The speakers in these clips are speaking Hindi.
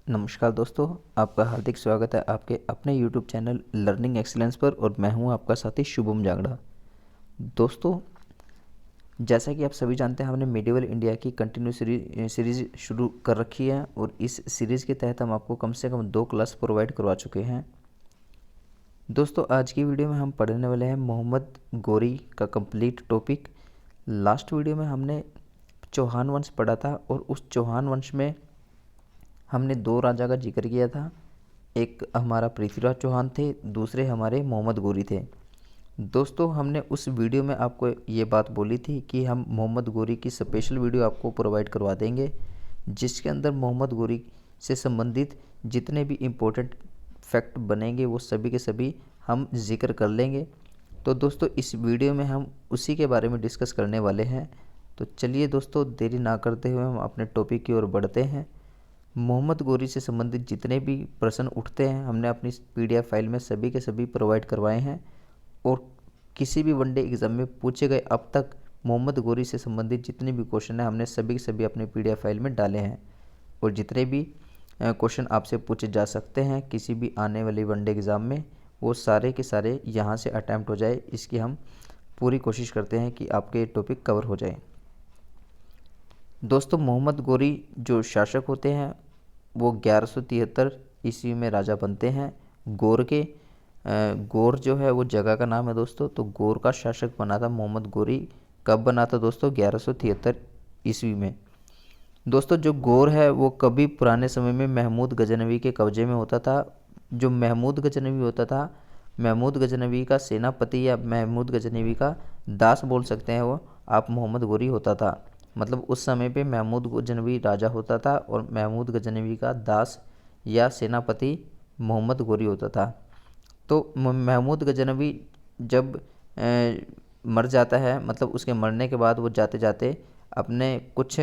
नमस्कार दोस्तों, आपका हार्दिक स्वागत है आपके अपने YouTube चैनल लर्निंग एक्सीलेंस पर। और मैं हूं आपका साथी शुभम जांगड़ा। दोस्तों, जैसा कि आप सभी जानते हैं, हमने मेडिवल इंडिया की कंटिन्यू सीरीज़ शुरू कर रखी है और इस सीरीज़ के तहत हम आपको कम से कम 2 क्लास प्रोवाइड करवा चुके हैं। दोस्तों, आज की वीडियो में हम पढ़ने वाले हैं मोहम्मद गोरी का कंप्लीट टॉपिक। लास्ट वीडियो में हमने चौहान वंश पढ़ा था और उस चौहान वंश में हमने 2 राजा का जिक्र किया था। एक हमारा पृथ्वीराज चौहान थे, दूसरे हमारे मोहम्मद गोरी थे। दोस्तों, हमने उस वीडियो में आपको ये बात बोली थी कि हम मोहम्मद गोरी की स्पेशल वीडियो आपको प्रोवाइड करवा देंगे, जिसके अंदर मोहम्मद गोरी से संबंधित जितने भी इम्पोर्टेंट फैक्ट बनेंगे वो सभी के सभी हम जिक्र कर लेंगे। तो दोस्तों, इस वीडियो में हम उसी के बारे में डिस्कस करने वाले हैं। तो चलिए दोस्तों, देरी ना करते हुए हम अपने टॉपिक की ओर बढ़ते हैं। मोहम्मद गोरी से संबंधित जितने भी प्रश्न उठते हैं हमने अपनी PDF फाइल में सभी के सभी प्रोवाइड करवाए हैं और किसी भी वनडे एग्ज़ाम में पूछे गए अब तक मोहम्मद गोरी से संबंधित जितने भी क्वेश्चन हैं हमने सभी के सभी अपने PDF फाइल में डाले हैं। और जितने भी क्वेश्चन आपसे पूछे जा सकते हैं किसी भी आने वाली वनडे एग्ज़ाम में, वो सारे के सारे यहाँ से अटैम्प्ट हो जाए, इसकी हम पूरी कोशिश करते हैं कि आपके टॉपिक कवर हो जाए। दोस्तों, मोहम्मद गोरी जो शासक होते हैं वो 1173 ईस्वी में राजा बनते हैं। गौर के गौर जो है वो जगह का नाम है दोस्तों। तो गौर का शासक बना था मोहम्मद गोरी। कब बना था दोस्तों? 1173 ईस्वी में। दोस्तों, जो गौर है वो कभी पुराने समय में महमूद गजनवी के कब्जे में होता था। जो महमूद गजनवी होता था, महमूद गजनवी का सेनापति या महमूद गजनवी का दास बोल सकते हैं वो आप मोहम्मद गोरी होता था। मतलब उस समय पे महमूद गजनवी राजा होता था और महमूद गजनवी का दास या सेनापति मोहम्मद गोरी होता था। तो महमूद गजनवी जब मर जाता है, मतलब उसके मरने के बाद वो जाते जाते अपने कुछ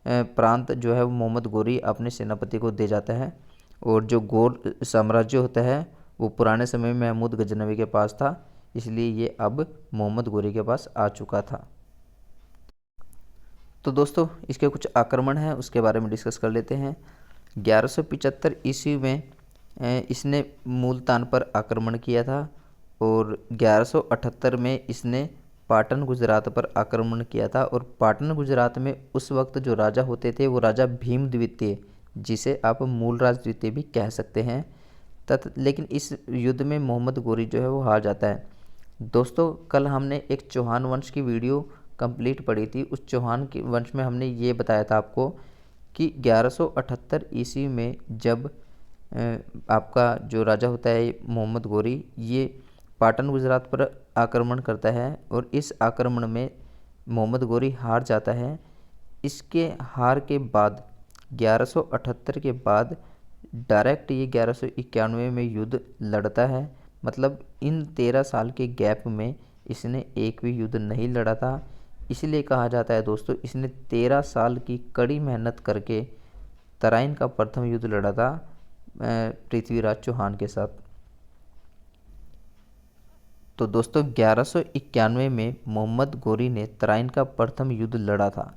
प्रांत जो है वो मोहम्मद गोरी अपने सेनापति को दे जाता है। और जो गौर साम्राज्य होता है वो पुराने समय में महमूद गजनवी के पास था, इसलिए ये अब मोहम्मद गोरी के पास आ चुका था। तो दोस्तों, इसके कुछ आक्रमण हैं उसके बारे में डिस्कस कर लेते हैं। 1175 ईस्वी में इसने मुल्तान पर आक्रमण किया था और 1178 में इसने पाटन गुजरात पर आक्रमण किया था। और पाटन गुजरात में उस वक्त जो राजा होते थे वो राजा भीम द्वितीय, जिसे आप मूलराज द्वितीय भी कह सकते हैं। लेकिन इस युद्ध में मोहम्मद गोरी जो है वो हार जाता है। दोस्तों, कल हमने एक चौहान वंश की वीडियो कंप्लीट पढ़ी थी। उस चौहान के वंश में हमने ये बताया था आपको कि 1178 ईस्वी में जब आपका जो राजा होता है मोहम्मद गोरी, ये पाटन गुजरात पर आक्रमण करता है और इस आक्रमण में मोहम्मद गोरी हार जाता है। इसके हार के बाद 1178 के बाद डायरेक्ट ये 1191 में युद्ध लड़ता है। मतलब इन 13 साल के गैप में इसने एक भी युद्ध नहीं लड़ा था। इसलिए कहा जाता है दोस्तों, इसने 13 साल की कड़ी मेहनत करके तराइन का प्रथम युद्ध लड़ा था पृथ्वीराज चौहान के साथ। तो दोस्तों, 1191 में मोहम्मद गोरी ने तराइन का प्रथम युद्ध लड़ा था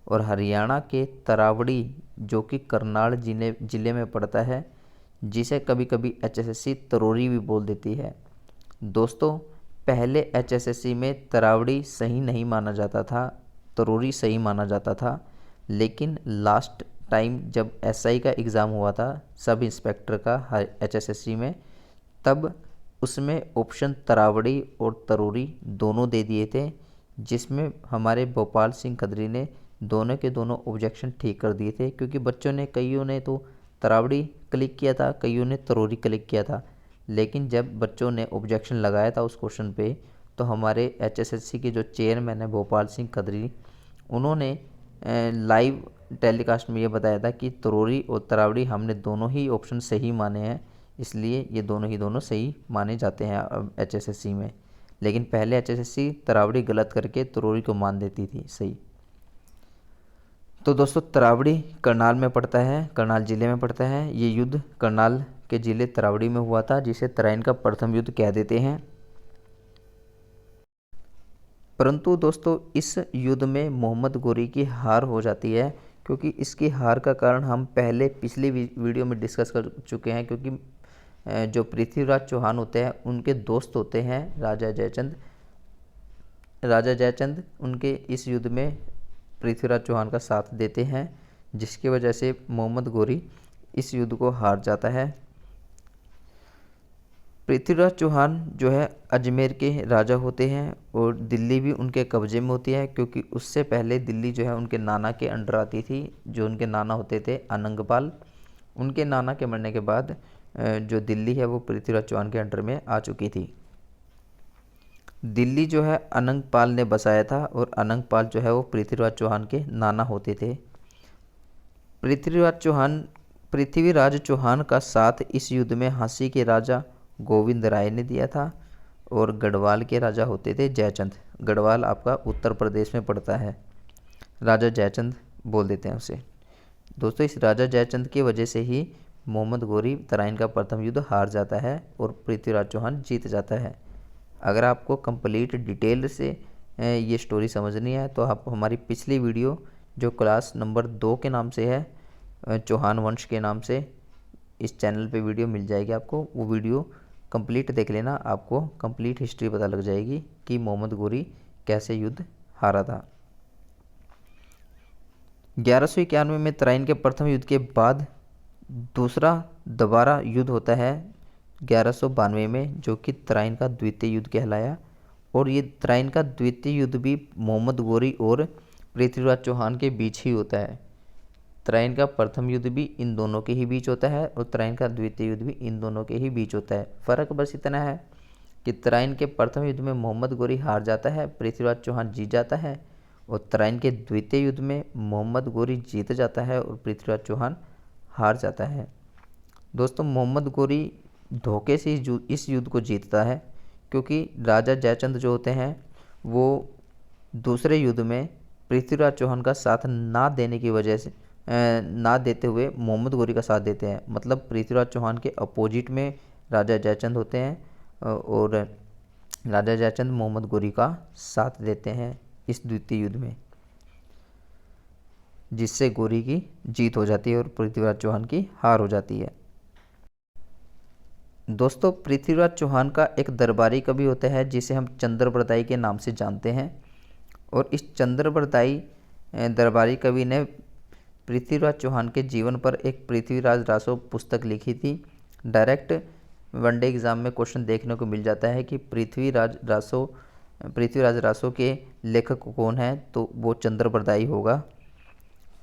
और हरियाणा के तरावड़ी, जो कि करनाल जिले में पड़ता है, जिसे कभी कभी HSSC तरोरी भी बोल देती है। दोस्तों, पहले HSSC में तरावड़ी सही नहीं माना जाता था, तरोरी सही माना जाता था। लेकिन लास्ट टाइम जब SI का एग्ज़ाम हुआ था, सब इंस्पेक्टर का HSSC में, तब उसमें ऑप्शन तरावड़ी और तरोरी दोनों दे दिए थे, जिसमें हमारे भोपाल सिंह खदरी ने दोनों के दोनों ऑब्जेक्शन ठीक कर दिए थे। क्योंकि बच्चों ने कईयों ने तो तरावड़ी क्लिक किया था, कईयों ने तरोरी क्लिक किया था। लेकिन जब बच्चों ने ऑब्जेक्शन लगाया था उस क्वेश्चन पे, तो हमारे HSSC के जो चेयरमैन है भोपाल सिंह खदरी, उन्होंने लाइव टेलीकास्ट में ये बताया था कि तरोरी और तरावड़ी हमने दोनों ही ऑप्शन सही माने हैं, इसलिए ये दोनों सही माने जाते हैं अब HSSC में। लेकिन पहले HSSC तरावड़ी गलत करके तरोरी को मान देती थी सही। तो दोस्तों, तरावड़ी करनाल में पड़ता है, करनाल ज़िले में पड़ता है। ये युद्ध करनाल के ज़िले तरावड़ी में हुआ था, जिसे तराइन का प्रथम युद्ध कह देते हैं। परंतु दोस्तों, इस युद्ध में मोहम्मद गोरी की हार हो जाती है, क्योंकि इसकी हार का कारण हम पहले पिछली वीडियो में डिस्कस कर चुके हैं। क्योंकि जो पृथ्वीराज चौहान होते हैं उनके दोस्त होते हैं राजा जयचंद। राजा जयचंद उनके इस युद्ध में पृथ्वीराज चौहान का साथ देते हैं, जिसकी वजह से मोहम्मद गोरी इस युद्ध को हार जाता है। पृथ्वीराज चौहान जो है अजमेर के राजा होते हैं और दिल्ली भी उनके कब्जे में होती है, क्योंकि उससे पहले दिल्ली जो है उनके नाना के अंडर आती थी। जो उनके नाना होते थे अनंगपाल, उनके नाना के मरने के बाद जो दिल्ली है वो पृथ्वीराज चौहान के अंडर में आ चुकी थी। दिल्ली जो है अनंगपाल ने बसाया था और अनंगपाल जो है वो पृथ्वीराज चौहान के नाना होते थे। पृथ्वीराज चौहान का साथ इस युद्ध में झांसी के राजा गोविंद राय ने दिया था और गढ़वाल के राजा होते थे जयचंद। गढ़वाल आपका उत्तर प्रदेश में पड़ता है, राजा जयचंद बोल देते हैं उसे। दोस्तों, इस राजा जयचंद की वजह से ही मोहम्मद गोरी तराइन का प्रथम युद्ध हार जाता है और पृथ्वीराज चौहान जीत जाता है। अगर आपको कंप्लीट डिटेल से ये स्टोरी समझनी है तो आप हमारी पिछली वीडियो जो क्लास नंबर 2 के नाम से है, चौहान वंश के नाम से, इस चैनल पे वीडियो मिल जाएगी आपको। वो वीडियो कंप्लीट देख लेना, आपको कंप्लीट हिस्ट्री पता लग जाएगी कि मोहम्मद गोरी कैसे युद्ध हारा था। 1191 में तराइन के प्रथम युद्ध के बाद दूसरा दोबारा युद्ध होता है 1192 में, जो कि तराइन का द्वितीय युद्ध कहलाया। और ये तराइन का द्वितीय युद्ध भी मोहम्मद गोरी और पृथ्वीराज चौहान के बीच ही होता है। तराइन का प्रथम युद्ध भी इन दोनों के ही बीच होता है और तराइन का द्वितीय युद्ध भी इन दोनों के ही बीच होता है। फ़र्क बस इतना है कि तराइन के प्रथम युद्ध में मोहम्मद गोरी हार जाता है, पृथ्वीराज चौहान जीत जाता है, और तराइन के द्वितीय युद्ध में मोहम्मद गोरी जीत जाता है और पृथ्वीराज चौहान हार जाता है। दोस्तों, मोहम्मद गोरी धोखे से इस युद्ध को जीतता है, क्योंकि राजा जयचंद जो होते हैं वो दूसरे युद्ध में पृथ्वीराज चौहान का साथ ना देने की वजह से ना देते हुए मोहम्मद गोरी का साथ देते हैं। मतलब पृथ्वीराज चौहान के अपोजिट में राजा जयचंद होते हैं और राजा जयचंद मोहम्मद गोरी का साथ देते हैं इस द्वितीय युद्ध में, जिससे गोरी की जीत हो जाती है और पृथ्वीराज चौहान की हार हो जाती है। दोस्तों, पृथ्वीराज चौहान का एक दरबारी कवि होता है जिसे हम चंद्रबरदाई के नाम से जानते हैं। और इस चंद्रबरदाई दरबारी कवि ने पृथ्वीराज चौहान के जीवन पर एक पृथ्वीराज रासो पुस्तक लिखी थी। डायरेक्ट वनडे एग्ज़ाम में क्वेश्चन देखने को मिल जाता है कि पृथ्वीराज रासो के लेखक कौन है, तो वो चंद्रबरदाई होगा।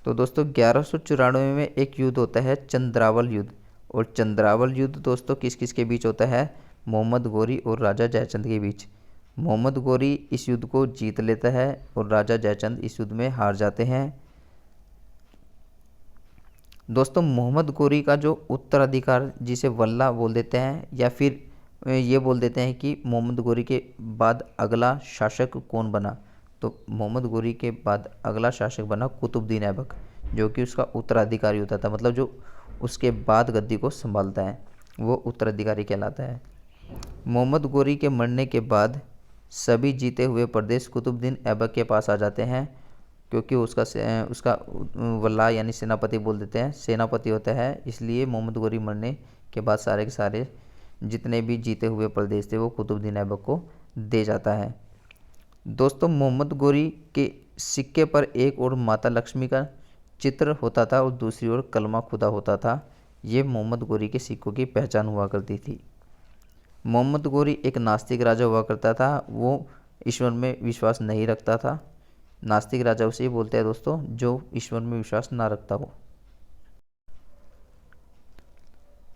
तो दोस्तों, 1194 में एक युद्ध होता है चंद्रावल युद्ध। और चंद्रावल युद्ध दोस्तों किस किस के बीच होता है? मोहम्मद गोरी और राजा जयचंद के बीच। मोहम्मद गोरी इस युद्ध को जीत लेता है और राजा जयचंद इस युद्ध में हार जाते हैं। दोस्तों, मोहम्मद गोरी का जो उत्तराधिकार, जिसे वल्ला बोल देते हैं, या फिर ये बोल देते हैं कि मोहम्मद गोरी के बाद अगला शासक कौन बना, तो मोहम्मद गोरी के बाद अगला शासक बना कुतुबुद्दीन ऐबक, जो कि उसका उत्तराधिकारी होता था। मतलब जो उसके बाद गद्दी को संभालता है वो उत्तराधिकारी कहलाता है। मोहम्मद गोरी के मरने के बाद सभी जीते हुए प्रदेश कुतुबुद्दीन ऐबक के पास आ जाते हैं, क्योंकि उसका वल्ला यानी सेनापति बोल देते हैं, सेनापति होता है। इसलिए मोहम्मद गोरी मरने के बाद सारे के सारे जितने भी जीते हुए प्रदेश थे वो कुतुबुद्दीन ऐबक को दे जाता है। दोस्तों, मोहम्मद गोरी के सिक्के पर एक और माता लक्ष्मी का चित्र होता था और दूसरी ओर कलमा खुदा होता था। ये मोहम्मद गोरी के सिक्कों की पहचान हुआ करती थी। मोहम्मद गोरी एक नास्तिक राजा हुआ करता था, वो ईश्वर में विश्वास नहीं रखता था। नास्तिक राजा उसे ही बोलते हैं दोस्तों जो ईश्वर में विश्वास ना रखता हो।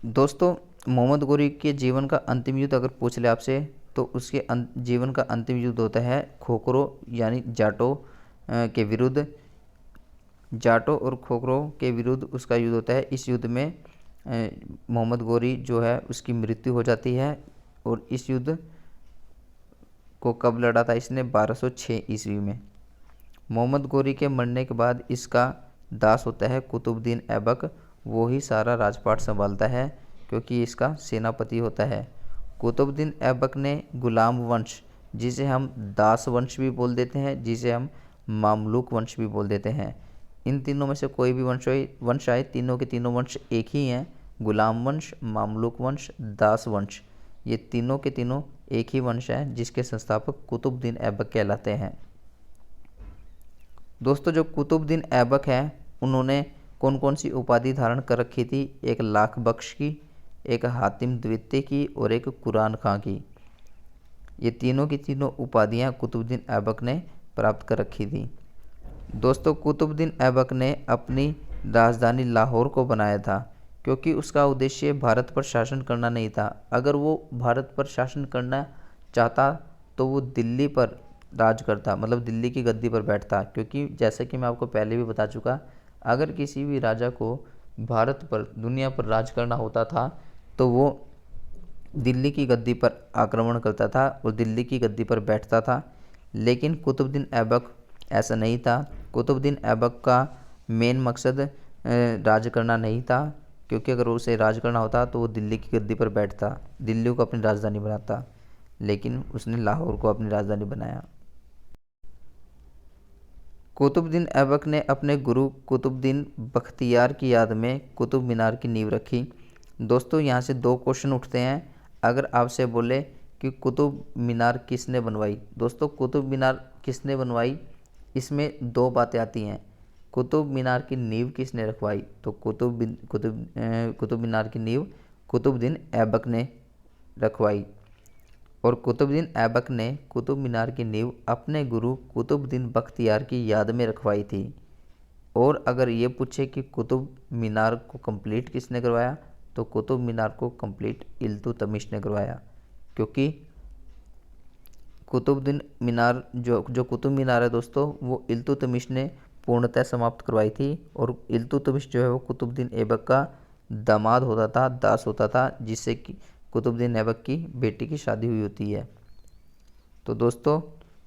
दोस्तों, मोहम्मद गोरी के जीवन का अंतिम युद्ध अगर पूछ ले आपसे, तो उसके जीवन का अंतिम युद्ध होता है खोखरो यानी जाटो के विरुद्ध। जाटो और खोखरो के विरुद्ध उसका युद्ध होता है। इस युद्ध में मोहम्मद गोरी जो है उसकी मृत्यु हो जाती है। और इस युद्ध को कब लड़ा था इसने? 1206 ईस्वी में। मोहम्मद गोरी के मरने के बाद इसका दास होता है कुतुबुद्दीन ऐबक। वो ही सारा राजपाट संभालता है, क्योंकि इसका सेनापति होता है। कुतुबुद्दीन ऐबक ने गुलाम वंश, जिसे हम दास वंश भी बोल देते हैं, जिसे हम मामलुक वंश भी बोल देते हैं, इन तीनों में से कोई भी वंश आए, तीनों के तीनों वंश एक ही हैं, गुलाम वंश, मामलुक वंश, दास वंश। ये तीनों के तीनों एक ही वंश है जिसके संस्थापक कुतुबुद्दीन ऐबक कहलाते हैं। दोस्तों जो कुतुबुद्दीन ऐबक है उन्होंने कौन कौन सी उपाधि धारण कर रखी थी? एक लाख बख्श की, एक हातिम द्वितीय की और एक कुरान खां की। ये तीनों की तीनों उपाधियां कुतुबुद्दीन ऐबक ने प्राप्त कर रखी थी। दोस्तों कुतुबुद्दीन ऐबक ने अपनी राजधानी लाहौर को बनाया था क्योंकि उसका उद्देश्य भारत पर शासन करना नहीं था। अगर वो भारत पर शासन करना चाहता तो वो दिल्ली पर राज करता, मतलब दिल्ली की गद्दी पर बैठता। क्योंकि जैसा कि मैं आपको पहले भी बता चुका, अगर किसी भी राजा को भारत पर, दुनिया पर राज करना होता था तो वो दिल्ली की गद्दी पर आक्रमण करता था और दिल्ली की गद्दी पर बैठता था। लेकिन कुतुबुद्दीन ऐबक ऐसा नहीं था। कुतुबुद्दीन ऐबक का मेन मकसद राज करना नहीं था, क्योंकि अगर उसे राज करना होता तो वो दिल्ली की गद्दी पर बैठता, दिल्ली को अपनी राजधानी बनाता। लेकिन उसने लाहौर को अपनी राजधानी बनाया। कुतुबुद्दीन ऐबक ने अपने गुरु कुतुबुद्दीन बख्तियार की याद में कुतुब मीनार की नींव रखी। दोस्तों यहाँ से दो क्वेश्चन उठते हैं। अगर आपसे बोले कि कुतुब मीनार किसने बनवाई, दोस्तों कुतुब मीनार किसने बनवाई, इसमें दो बातें आती हैं। कुतुब मीनार की नींव किसने रखवाई? तो कुतुब मीनार की नींव कुतुबुद्दीन ऐबक ने रखवाई। और कुतुबुद्दीन ऐबक ने कुतुब मीनार की नींव अपने गुरु कुतुबुद्दीन बख्तियार की याद में रखवाई थी। और अगर ये पूछे कि कुतुब मीनार को कंप्लीट किसने करवाया, तो कुतुब मीनार को कंप्लीट इल्तुतमिश ने करवाया। क्योंकि कुतुबुद्दीन मीनार जो कुतुब मीनार है दोस्तों, वो इल्तुतमिश ने पूर्णतः समाप्त करवाई थी। और इल्तुतमिश जो है वो कुतुबुद्दीन ऐबक का दामाद होता था, दास होता था, जिससे कि कुतुबुद्दीन ऐबक की बेटी की शादी हुई होती है। तो दोस्तों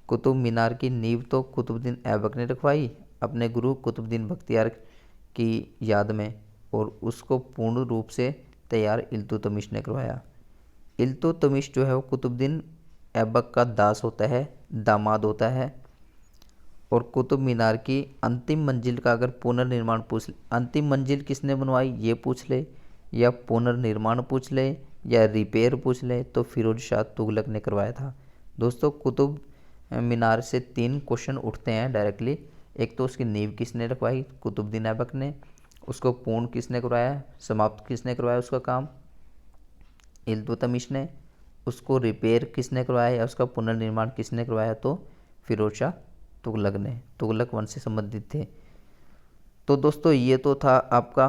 कुतुब मीनार की नींव तो कुतुबुद्दीन ऐबक ने रखवाई अपने गुरु कुतुबुद्दीन बख्तियार की याद में, और उसको पूर्ण रूप से तैयार इल्तुतमिश ने करवाया। इल्तुतमिश जो है वो कुतुबुद्दीन ऐबक का दास होता है, दामाद होता है। और कुतुब मीनार की अंतिम मंजिल का अगर पुनर्निर्माण पूछ ले, अंतिम मंजिल किसने बनवाई ये पूछ ले, या पुनर्निर्माण पूछ ले, या रिपेयर पूछ ले, तो फिरोज शाह तुगलक ने करवाया था। दोस्तों कुतुब मीनार से तीन क्वेश्चन उठते हैं डायरेक्टली। एक तो उसकी नींव किसने रखवाई, कुतुबुद्दीन ऐबक ने। उसको पूर्ण किसने करवाया, समाप्त किसने करवाया उसका काम, इल्तुतमिश ने। उसको रिपेयर किसने करवाया या उसका पुनर्निर्माण किसने करवाया, तो फिरोज शाह तुगलक ने, तुगलक वंश से संबंधित थे। तो दोस्तों ये तो था आपका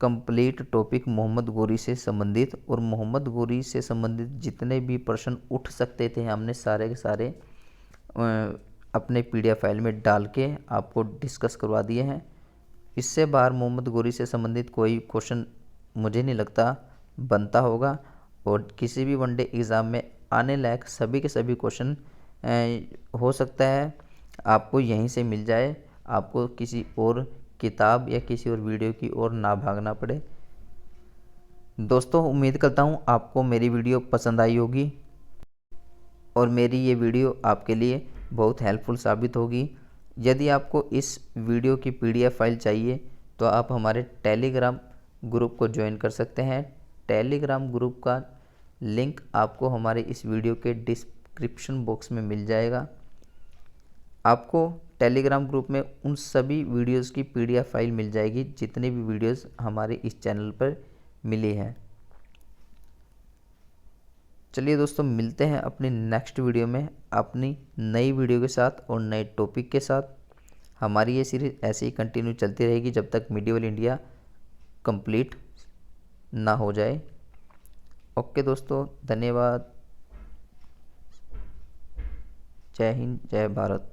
कंप्लीट टॉपिक मोहम्मद गोरी से संबंधित। और मोहम्मद गोरी से संबंधित जितने भी प्रश्न उठ सकते थे हमने सारे के सारे अपने PDF फाइल में डाल के आपको डिस्कस करवा दिए हैं। इससे बाहर मोहम्मद गोरी से संबंधित कोई क्वेश्चन मुझे नहीं लगता बनता होगा। और किसी भी वनडे एग्ज़ाम में आने लायक सभी के सभी क्वेश्चन हो सकता है आपको यहीं से मिल जाए, आपको किसी और किताब या किसी और वीडियो की ओर ना भागना पड़े। दोस्तों उम्मीद करता हूँ आपको मेरी वीडियो पसंद आई होगी और मेरी ये वीडियो आपके लिए बहुत हेल्पफुल साबित होगी। यदि आपको इस वीडियो की PDF फाइल चाहिए तो आप हमारे टेलीग्राम ग्रुप को ज्वाइन कर सकते हैं। टेलीग्राम ग्रुप का लिंक आपको हमारे इस वीडियो के डिस्क्रिप्शन बॉक्स में मिल जाएगा। आपको टेलीग्राम ग्रुप में उन सभी वीडियोस की PDF फाइल मिल जाएगी जितनी भी वीडियोस हमारे इस चैनल पर मिली हैं। चलिए दोस्तों मिलते हैं अपनी नेक्स्ट वीडियो में अपनी नई वीडियो के साथ और नए टॉपिक के साथ। हमारी ये सीरीज़ ऐसे ही कंटिन्यू चलती रहेगी जब तक मिडिवल इंडिया कंप्लीट ना हो जाए। ओके दोस्तों, धन्यवाद। जय हिंद, जय भारत।